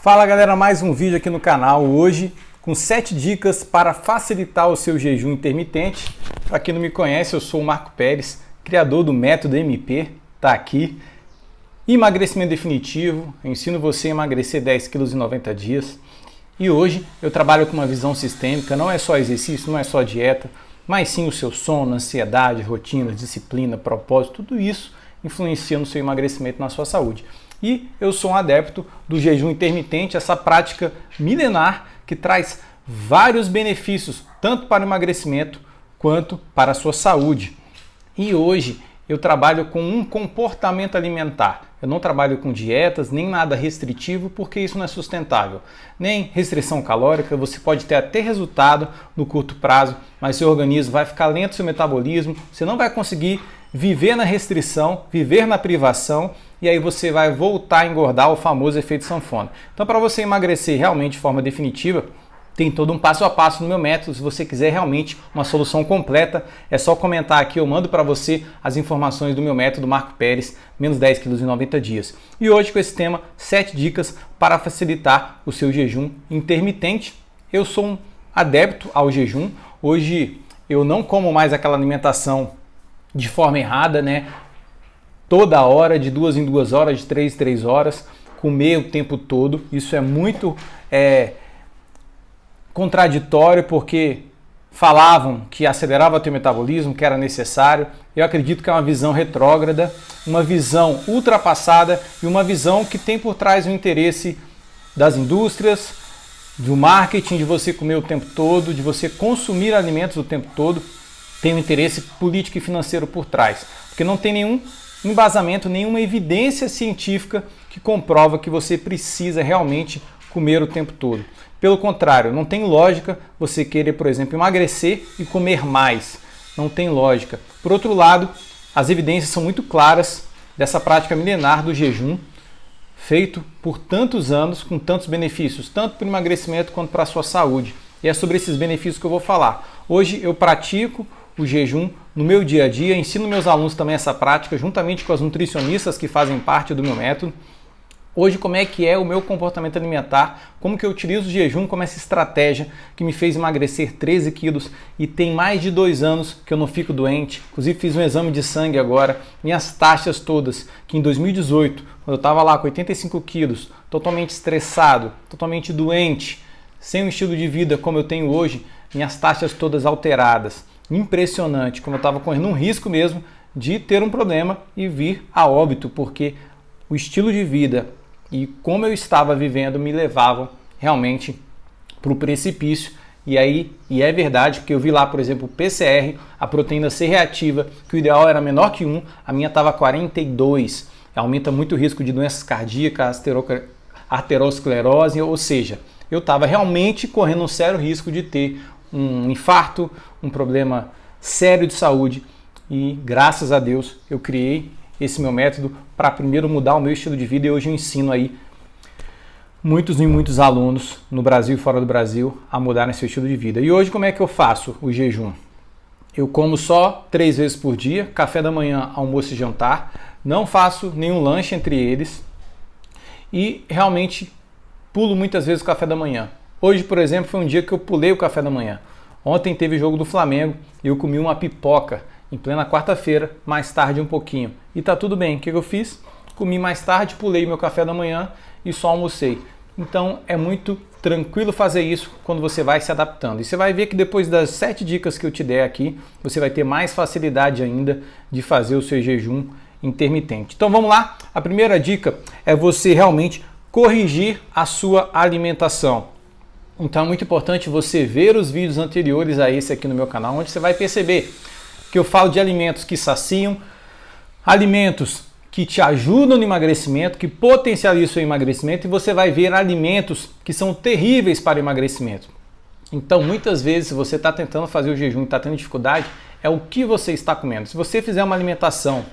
Fala galera, mais um vídeo aqui no canal hoje com 7 dicas para facilitar o seu jejum intermitente. Para quem não me conhece, eu sou o Marco Pérez, criador do método MP, tá aqui. Emagrecimento definitivo, eu ensino você a emagrecer 10 quilos em 90 dias. E hoje eu trabalho com uma visão sistêmica, não é só exercício, não é só dieta, mas sim o seu sono, ansiedade, rotina, disciplina, propósito, tudo isso influencia no seu emagrecimento, na sua saúde. E eu sou um adepto do jejum intermitente, essa prática milenar que traz vários benefícios, tanto para o emagrecimento quanto para a sua saúde. E hoje eu trabalho com um comportamento alimentar. Eu não trabalho com dietas, nem nada restritivo, porque isso não é sustentável. Nem restrição calórica, você pode ter até resultado no curto prazo, mas seu organismo vai ficar lento, seu metabolismo, você não vai conseguir viver na restrição, viver na privação, e aí você vai voltar a engordar, o famoso efeito sanfona. Então, para você emagrecer realmente de forma definitiva, tem todo um passo a passo no meu método. Se você quiser realmente uma solução completa, é só comentar aqui, eu mando para você as informações do meu método Marco Pérez, menos 10 quilos em 90 dias. E hoje com esse tema, 7 dicas para facilitar o seu jejum intermitente. Eu sou um adepto ao jejum. Hoje eu não como mais aquela alimentação de forma errada, né? Toda hora, de 2 em 2 horas, de 3 em 3 horas, comer o tempo todo. Isso é muito contraditório, porque falavam que acelerava o teu metabolismo, que era necessário. Eu acredito que é uma visão retrógrada, uma visão ultrapassada e uma visão que tem por trás o interesse das indústrias, do marketing, de você comer o tempo todo, de você consumir alimentos o tempo todo. Tem um interesse político e financeiro por trás, porque não tem nenhum embasamento, nenhuma evidência científica que comprova que você precisa realmente comer o tempo todo. Pelo contrário, não tem lógica você querer, por exemplo, emagrecer e comer mais. Não tem lógica. Por outro lado, as evidências são muito claras dessa prática milenar do jejum, feito por tantos anos, com tantos benefícios, tanto para o emagrecimento quanto para a sua saúde. E é sobre esses benefícios que eu vou falar. Hoje eu pratico o jejum no meu dia a dia, ensino meus alunos também essa prática, juntamente com as nutricionistas que fazem parte do meu método. Hoje, como é que é o meu comportamento alimentar, como que eu utilizo o jejum como essa estratégia que me fez emagrecer 13 quilos e tem mais de 2 anos que eu não fico doente. Inclusive fiz um exame de sangue agora, minhas taxas todas, que em 2018, quando eu estava lá com 85 quilos, totalmente estressado, totalmente doente, sem um estilo de vida como eu tenho hoje, minhas taxas todas alteradas. Impressionante, como eu estava correndo um risco mesmo de ter um problema e vir a óbito, porque o estilo de vida e como eu estava vivendo me levavam realmente para o precipício. E é verdade, porque eu vi lá, por exemplo, o PCR, a proteína C reativa, que o ideal era menor que 1, a minha estava 42. Aumenta muito o risco de doenças cardíacas, arteriosclerose, ou seja, eu estava realmente correndo um sério risco de ter um infarto, um problema sério de saúde, e graças a Deus eu criei esse meu método para primeiro mudar o meu estilo de vida, e hoje eu ensino aí muitos e muitos alunos no Brasil e fora do Brasil a mudarem seu estilo de vida. E hoje como é que eu faço o jejum? Eu como só 3 vezes por dia, café da manhã, almoço e jantar, não faço nenhum lanche entre eles e realmente pulo muitas vezes o café da manhã. Hoje, por exemplo, foi um dia que eu pulei o café da manhã. Ontem teve jogo do Flamengo e eu comi uma pipoca em plena quarta-feira, mais tarde um pouquinho. E tá tudo bem. O que eu fiz? Comi mais tarde, pulei meu café da manhã e só almocei. Então é muito tranquilo fazer isso quando você vai se adaptando. E você vai ver que depois das 7 dicas que eu te der aqui, você vai ter mais facilidade ainda de fazer o seu jejum intermitente. Então vamos lá. A primeira dica é você realmente corrigir a sua alimentação. Então é muito importante você ver os vídeos anteriores a esse aqui no meu canal, onde você vai perceber que eu falo de alimentos que saciam, alimentos que te ajudam no emagrecimento, que potencializam o seu emagrecimento, e você vai ver alimentos que são terríveis para o emagrecimento. Então muitas vezes, se você está tentando fazer o jejum e está tendo dificuldade, é o que você está comendo. Se você fizer uma alimentação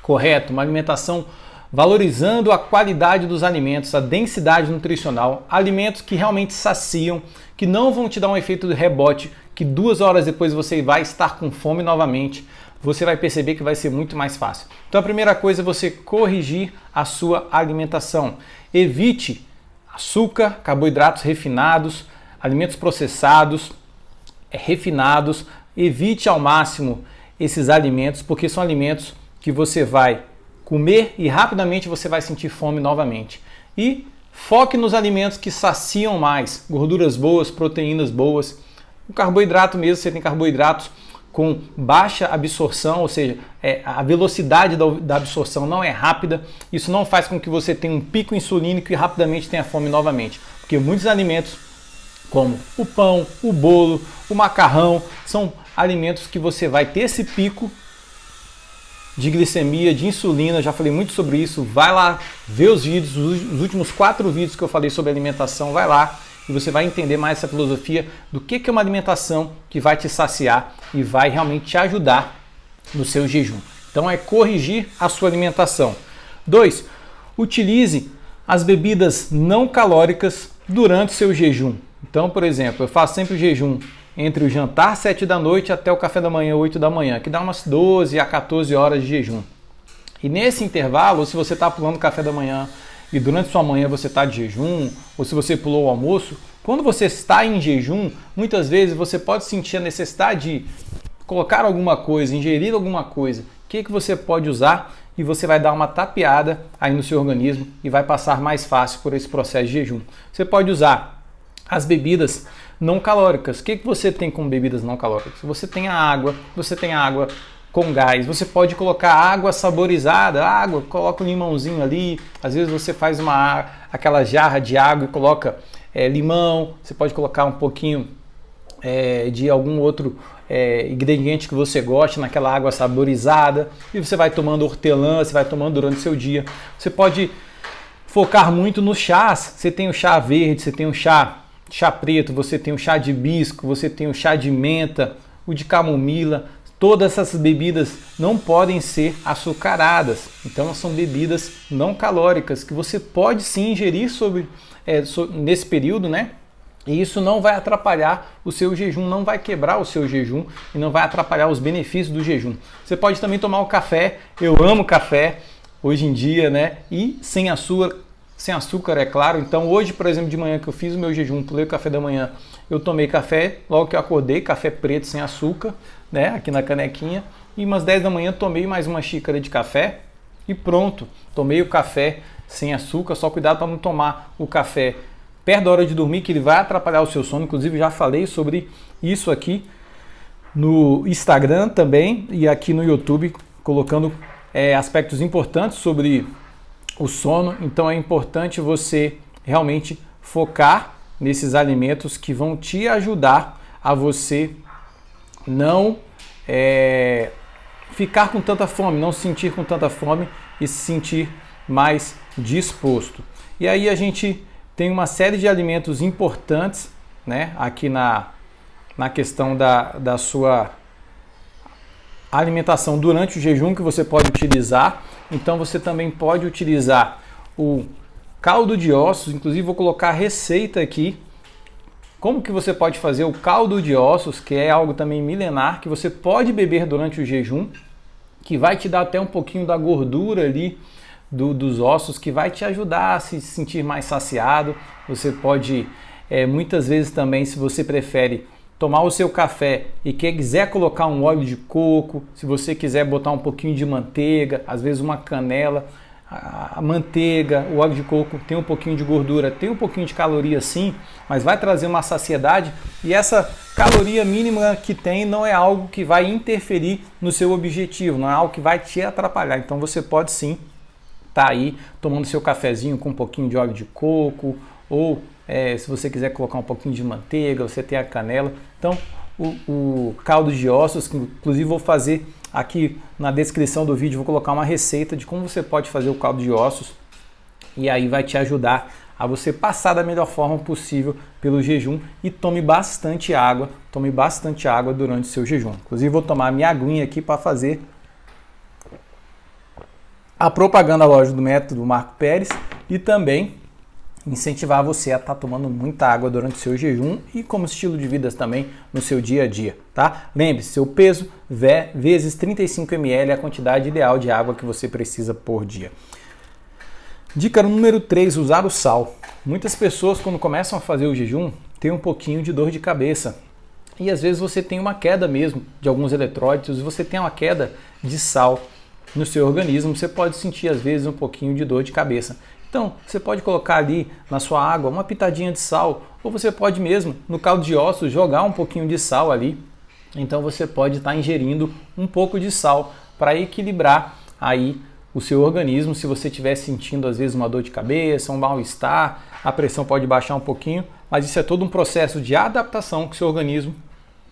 correta, uma alimentação valorizando a qualidade dos alimentos, a densidade nutricional, alimentos que realmente saciam, que não vão te dar um efeito de rebote, que 2 horas depois você vai estar com fome novamente, você vai perceber que vai ser muito mais fácil. Então a primeira coisa é você corrigir a sua alimentação. Evite açúcar, carboidratos refinados, alimentos processados, refinados. Evite ao máximo esses alimentos, porque são alimentos que você vai comer e rapidamente você vai sentir fome novamente. E foque nos alimentos que saciam mais, gorduras boas, proteínas boas. O carboidrato mesmo, você tem carboidratos com baixa absorção, ou seja, a velocidade da absorção não é rápida. Isso não faz com que você tenha um pico insulínico e rapidamente tenha fome novamente. Porque muitos alimentos, como o pão, o bolo, o macarrão, são alimentos que você vai ter esse pico de glicemia, de insulina. Já falei muito sobre isso. Vai lá ver os vídeos, os últimos 4 vídeos que eu falei sobre alimentação. Vai lá e você vai entender mais essa filosofia do que é uma alimentação que vai te saciar e vai realmente te ajudar no seu jejum. Então é corrigir a sua alimentação. 2. Utilize as bebidas não calóricas durante o seu jejum. Então, por exemplo, eu faço sempre o jejum entre o jantar 7 da noite até o café da manhã 8 da manhã, que dá umas 12 a 14 horas de jejum. E nesse intervalo, se você está pulando o café da manhã e durante sua manhã você está de jejum, ou se você pulou o almoço, quando você está em jejum, muitas vezes você pode sentir a necessidade de colocar alguma coisa, ingerir alguma coisa. O que você pode usar? E você vai dar uma tapeada aí no seu organismo e vai passar mais fácil por esse processo de jejum. Você pode usar as bebidas não calóricas. O que você tem com bebidas não calóricas? Você tem a água com gás, você pode colocar água saborizada, coloca um limãozinho ali, às vezes você faz aquela jarra de água e coloca limão, você pode colocar um pouquinho de algum outro ingrediente que você goste naquela água saborizada e você vai tomando hortelã, você vai tomando durante o seu dia. Você pode focar muito nos chás, você tem o chá verde, você tem o chá preto, você tem o chá de hibisco, você tem o chá de menta, o de camomila. Todas essas bebidas não podem ser açucaradas, então são bebidas não calóricas que você pode sim ingerir nesse período, né? E isso não vai atrapalhar o seu jejum, não vai quebrar o seu jejum e não vai atrapalhar os benefícios do jejum. Você pode também tomar o café, eu amo café hoje em dia, né? E sem açúcar, é claro. Então hoje, por exemplo, de manhã que eu fiz o meu jejum, pulei o café da manhã, eu tomei café, logo que eu acordei, café preto sem açúcar, né, aqui na canequinha, e umas 10 da manhã tomei mais uma xícara de café e pronto, tomei o café sem açúcar. Só cuidado para não tomar o café perto da hora de dormir, que ele vai atrapalhar o seu sono. Inclusive já falei sobre isso aqui no Instagram também e aqui no YouTube, colocando aspectos importantes sobre o sono. Então é importante você realmente focar nesses alimentos que vão te ajudar a você não ficar com tanta fome, não se sentir com tanta fome e se sentir mais disposto. E aí a gente tem uma série de alimentos importantes, né, aqui na questão da sua alimentação durante o jejum que você pode utilizar. Então você também pode utilizar o caldo de ossos, inclusive vou colocar a receita aqui, como que você pode fazer o caldo de ossos, que é algo também milenar, que você pode beber durante o jejum, que vai te dar até um pouquinho da gordura ali dos ossos, que vai te ajudar a se sentir mais saciado. Você pode, muitas vezes também, se você prefere tomar o seu café e quiser colocar um óleo de coco, se você quiser botar um pouquinho de manteiga, às vezes uma canela, a manteiga, o óleo de coco tem um pouquinho de gordura, tem um pouquinho de caloria sim, mas vai trazer uma saciedade, e essa caloria mínima que tem não é algo que vai interferir no seu objetivo, não é algo que vai te atrapalhar. Então você pode sim estar aí tomando seu cafezinho com um pouquinho de óleo de coco, ou se você quiser colocar um pouquinho de manteiga, você tem a canela. Então o caldo de ossos, que inclusive vou fazer aqui na descrição do vídeo, vou colocar uma receita de como você pode fazer o caldo de ossos, e aí vai te ajudar a você passar da melhor forma possível pelo jejum. E tome bastante água durante o seu jejum. Inclusive vou tomar minha aguinha aqui para fazer a propaganda, lógico, do método Marco Pérez, e também incentivar você a estar tomando muita água durante o seu jejum e como estilo de vida também no seu dia a dia, tá? Lembre-se, seu peso vezes 35 ml é a quantidade ideal de água que você precisa por dia. Dica número 3, usar o sal. Muitas pessoas, quando começam a fazer o jejum, têm um pouquinho de dor de cabeça. E às vezes você tem uma queda mesmo de alguns eletrólitos, você tem uma queda de sal no seu organismo, você pode sentir às vezes um pouquinho de dor de cabeça. Então, você pode colocar ali na sua água uma pitadinha de sal, ou você pode mesmo, no caldo de ossos, jogar um pouquinho de sal ali. Então você pode estar ingerindo um pouco de sal para equilibrar aí o seu organismo. Se você estiver sentindo às vezes uma dor de cabeça, um mal-estar, a pressão pode baixar um pouquinho, mas isso é todo um processo de adaptação que o seu organismo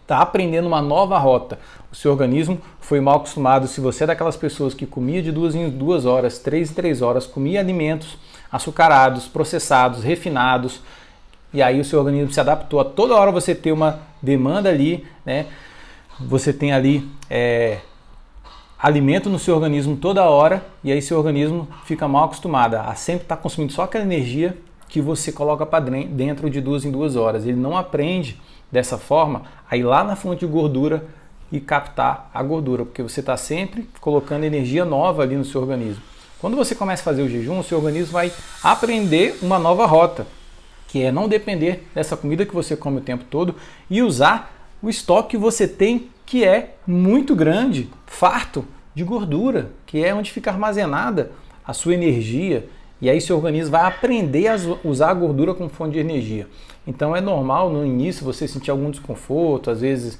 está aprendendo uma nova rota. O seu organismo foi mal acostumado. Se você é daquelas pessoas que comia de 2 em 2 horas, 3 em 3 horas, comia alimentos açucarados, processados, refinados, e aí o seu organismo se adaptou a toda hora você ter uma demanda ali, né? Você tem ali alimento no seu organismo toda hora, e aí seu organismo fica mal acostumado a sempre estar consumindo só aquela energia que você coloca para dentro de 2 em 2 horas. Ele não aprende dessa forma a ir lá na fonte de gordura e captar a gordura, porque você está sempre colocando energia nova ali no seu organismo. Quando você começa a fazer o jejum, o seu organismo vai aprender uma nova rota, que é não depender dessa comida que você come o tempo todo e usar o estoque que você tem, que é muito grande, farto de gordura, que é onde fica armazenada a sua energia. E aí seu organismo vai aprender a usar a gordura como fonte de energia. Então é normal no início você sentir algum desconforto, às vezes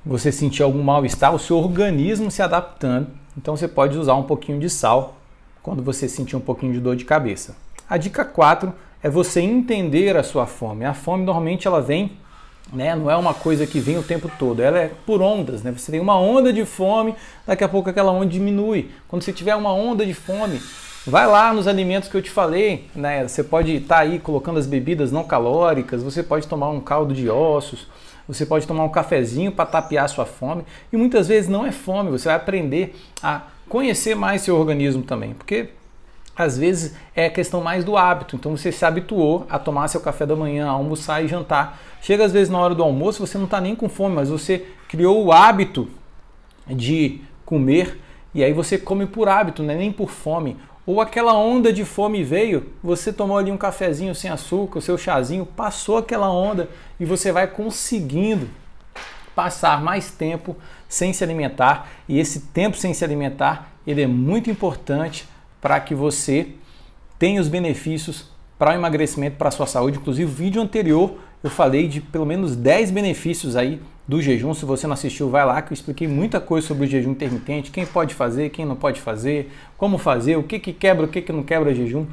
você sentir algum mal-estar, o seu organismo se adaptando. Então você pode usar um pouquinho de sal quando você sentir um pouquinho de dor de cabeça. A dica 4 é você entender a sua fome. A fome normalmente ela vem, né, não é uma coisa que vem o tempo todo, ela é por ondas, né? Você tem uma onda de fome, daqui a pouco aquela onda diminui. Quando você tiver uma onda de fome, vai lá nos alimentos que eu te falei, né? Você pode estar aí colocando as bebidas não calóricas, você pode tomar um caldo de ossos, você pode tomar um cafezinho para tapear a sua fome, e muitas vezes não é fome, você vai aprender a conhecer mais seu organismo também, porque às vezes é questão mais do hábito. Então você se habituou a tomar seu café da manhã, a almoçar e jantar. Chega às vezes na hora do almoço, você não está nem com fome, mas você criou o hábito de comer e aí você come por hábito, não é nem por fome. Ou aquela onda de fome veio, você tomou ali um cafezinho sem açúcar, o seu chazinho, passou aquela onda e você vai conseguindo passar mais tempo sem se alimentar. E esse tempo sem se alimentar, ele é muito importante para que você tenha os benefícios para o emagrecimento, para a sua saúde. Inclusive, no vídeo anterior eu falei de pelo menos 10 benefícios aí do jejum. Se você não assistiu, vai lá que eu expliquei muita coisa sobre o jejum intermitente, quem pode fazer, quem não pode fazer, como fazer, o que quebra, o que não quebra jejum,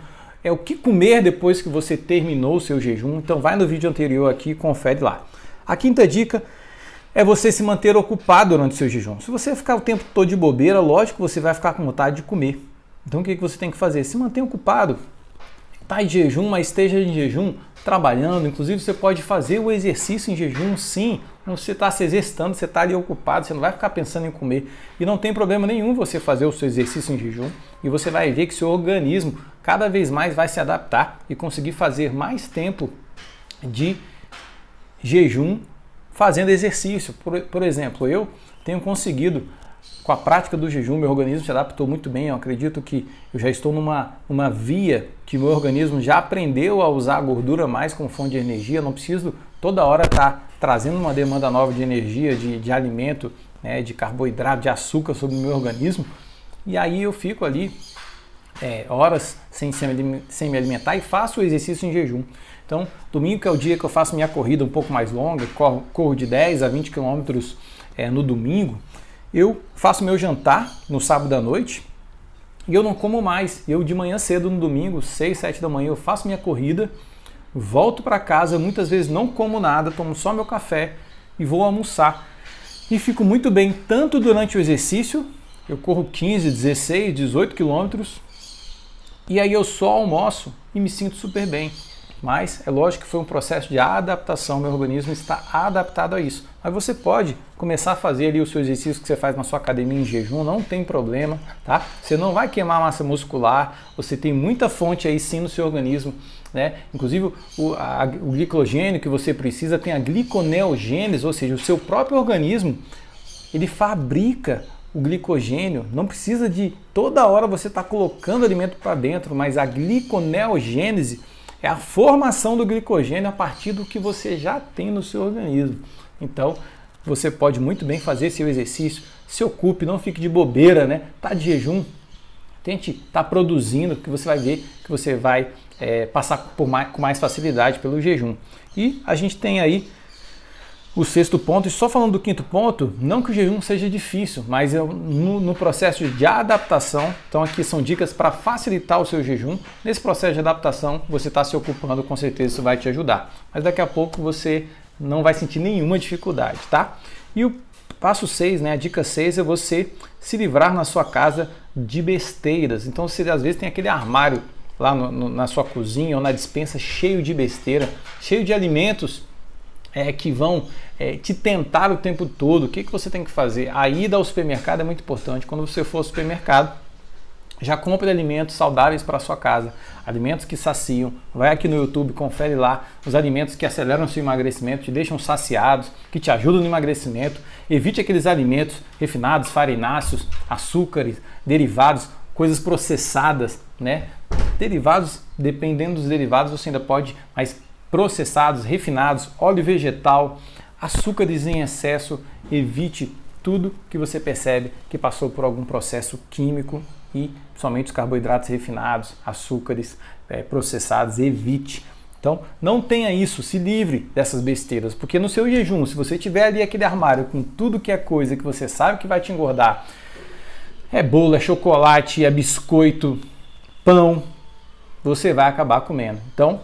o que comer depois que você terminou o seu jejum. Então vai no vídeo anterior aqui e confere lá. A quinta dica é você se manter ocupado durante o seu jejum. Se você ficar o tempo todo de bobeira, lógico que você vai ficar com vontade de comer. Então o que você tem que fazer? Se manter ocupado. Está em jejum, mas esteja em jejum trabalhando. Inclusive você pode fazer o exercício em jejum, sim. Você está se exercitando, você está ali ocupado, você não vai ficar pensando em comer. E não tem problema nenhum você fazer o seu exercício em jejum. E você vai ver que seu organismo cada vez mais vai se adaptar e conseguir fazer mais tempo de jejum fazendo exercício. Por exemplo, eu tenho conseguido, com a prática do jejum, meu organismo se adaptou muito bem. Eu acredito que eu já estou numa via que meu organismo já aprendeu a usar a gordura mais como fonte de energia. Eu não preciso toda hora estar trazendo uma demanda nova de energia, de alimento, né, de carboidrato, de açúcar sobre o meu organismo. E aí eu fico ali horas sem me alimentar e faço o exercício em jejum. Então, domingo que é o dia que eu faço minha corrida um pouco mais longa, corro de 10 a 20 quilômetros no domingo. Eu faço meu jantar no sábado à noite e eu não como mais. Eu de manhã cedo no domingo, 6, 7 da manhã, eu faço minha corrida, volto para casa, muitas vezes não como nada, tomo só meu café e vou almoçar. E fico muito bem tanto durante o exercício, eu corro 15, 16, 18 quilômetros, e aí eu só almoço e me sinto super bem. Mas é lógico que foi um processo de adaptação, meu organismo está adaptado a isso. Mas você pode começar a fazer ali o seu exercício que você faz na sua academia em jejum, não tem problema, tá? Você não vai queimar massa muscular, você tem muita fonte aí sim no seu organismo, né? Inclusive o glicogênio que você precisa tem a gliconeogênese, ou seja, o seu próprio organismo, ele fabrica o glicogênio, não precisa de toda hora você estar colocando alimento para dentro, mas a gliconeogênese é a formação do glicogênio a partir do que você já tem no seu organismo. Então, você pode muito bem fazer seu exercício, se ocupe, não fique de bobeira, né? Tá de jejum, tente estar produzindo, que você vai ver que você vai passar com mais facilidade pelo jejum. E a gente tem aí o sexto ponto, e só falando do quinto ponto, não que o jejum seja difícil, mas no processo de adaptação, então aqui são dicas para facilitar o seu jejum. Nesse processo de adaptação, você está se ocupando, com certeza isso vai te ajudar. Mas daqui a pouco você não vai sentir nenhuma dificuldade, tá? E o passo 6, né, a dica 6 é você se livrar na sua casa de besteiras. Então você às vezes tem aquele armário lá na sua cozinha ou na despensa cheio de besteira, cheio de alimentos que vão te tentar o tempo todo. O que você tem que fazer? A ida ao supermercado é muito importante. Quando você for ao supermercado, já compre alimentos saudáveis para a sua casa, alimentos que saciam. Vai aqui no YouTube, confere lá os alimentos que aceleram o seu emagrecimento, te deixam saciados, que te ajudam no emagrecimento. Evite aqueles alimentos refinados, farináceos, açúcares, derivados, coisas processadas, né? Derivados, dependendo dos derivados, você ainda pode, mas processados, refinados, óleo vegetal, açúcares em excesso, evite tudo que você percebe que passou por algum processo químico e somente os carboidratos refinados, açúcares processados, evite. Então, não tenha isso, se livre dessas besteiras, porque no seu jejum, se você tiver ali aquele armário com tudo que é coisa que você sabe que vai te engordar, é bolo, é chocolate, é biscoito, pão, você vai acabar comendo. Então,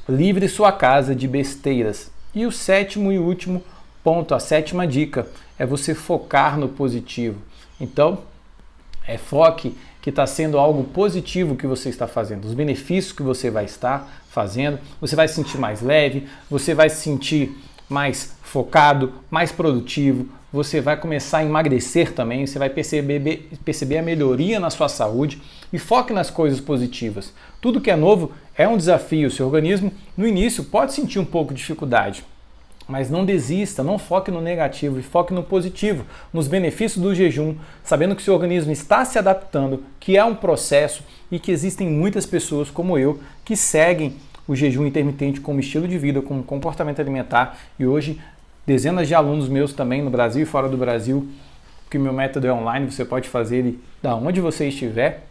livre sua casa de besteiras. E o sétimo e último ponto, a sétima dica, é você focar no positivo. Então, foque que está sendo algo positivo que você está fazendo, os benefícios que você vai estar fazendo, você vai se sentir mais leve, você vai se sentir mais focado, mais produtivo, você vai começar a emagrecer também, você vai perceber a melhoria na sua saúde e foque nas coisas positivas. Tudo que é novo é um desafio, o seu organismo no início pode sentir um pouco de dificuldade, mas não desista, não foque no negativo e foque no positivo, nos benefícios do jejum, sabendo que o seu organismo está se adaptando, que é um processo e que existem muitas pessoas como eu que seguem o jejum intermitente como estilo de vida, como comportamento alimentar, e hoje dezenas de alunos meus também no Brasil e fora do Brasil, que o meu método é online, você pode fazer ele da onde você estiver.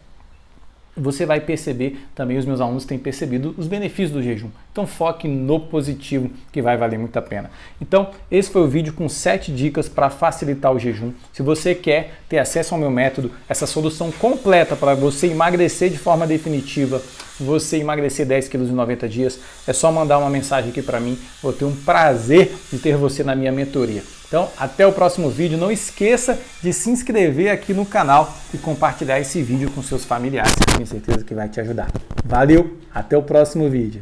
Você vai perceber, também os meus alunos têm percebido os benefícios do jejum. Então foque no positivo, que vai valer muito a pena. Então esse foi o vídeo com 7 dicas para facilitar o jejum. Se você quer ter acesso ao meu método, essa solução completa para você emagrecer de forma definitiva, você emagrecer 10 quilos em 90 dias, é só mandar uma mensagem aqui para mim. Vou ter um prazer de ter você na minha mentoria. Então, até o próximo vídeo. Não esqueça de se inscrever aqui no canal e compartilhar esse vídeo com seus familiares. Tenho certeza que vai te ajudar. Valeu, até o próximo vídeo.